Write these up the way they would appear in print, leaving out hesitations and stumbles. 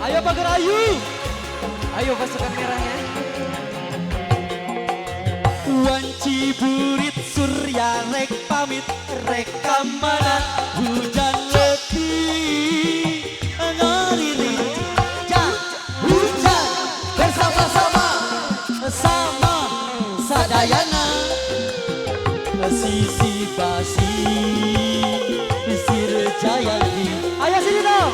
Ayo Pagar Ayu. Ayo pasukan merahnya. Wanci burit surya rek pamit rek kamana hujan letih ngaririt hujan bersama-sama sama sadayana sisi basi sir jayanti. Ayo sini dong.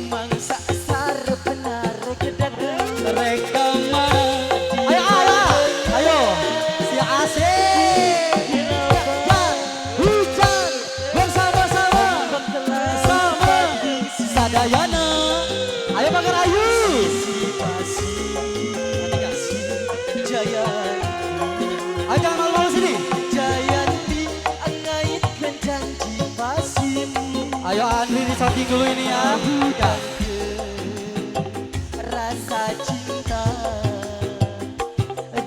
Mangsa sarep benar kedatangan. Rek kamana. Ayo si asik hujan bersama-sama sama sadayana. Ayo Pagar Ayu. Jaya Ayo jangan malu-malu sini. Jayanti ngaitkan janji pasim. Ayo Andri di samping dulu ini ya. Dan rasa cinta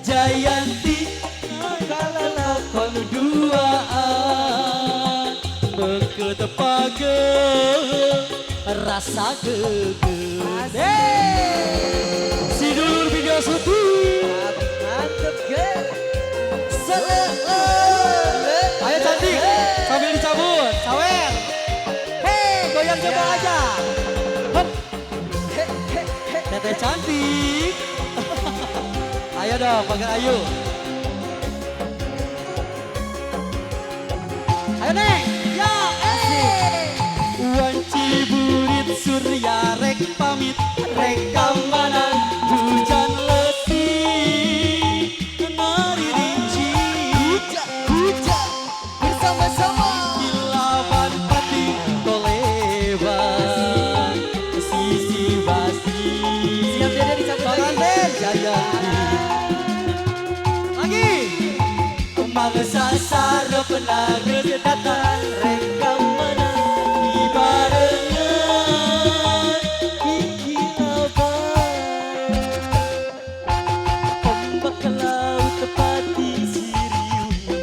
Jayanti kalau lakon duaan berketepage rasa geger. Si dulur video syuting. mantep ke Ayo cantik sambil dicabut. Sawer. Hei, goyang coba aja. Hop. Teteh cantik. Ayo dong, Pagar Ayu. Ayo Neng. Ya, Wanci burit surya rek pamit rek kamana hujan letih nari rinci hujan bersama-sama. Kilaban pati koleban sisi basi. Siap dede dicabut lagi. Panganten Jayanti. Lagi. Mangsa sarep nangis datang rek kamana dibarengan Kilaban ombak laut tepati siriuni.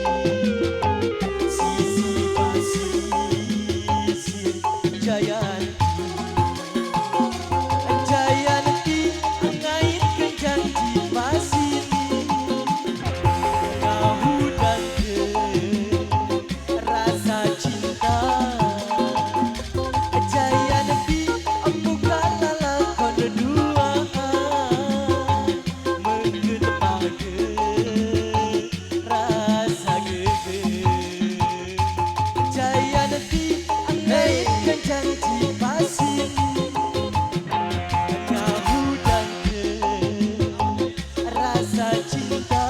Sisi pasisir Jayanti. Jayanti ngaitkan janji pasin. Ngahudan ke rasa cinta. Jayanti bukan lakon duaan mengetepake rasa geger. Jayanti ngaitkan janji pasin. Ngahudan ke rasa cinta.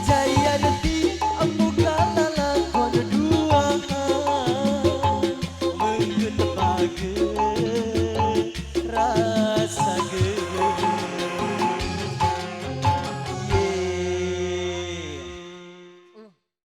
Jayanti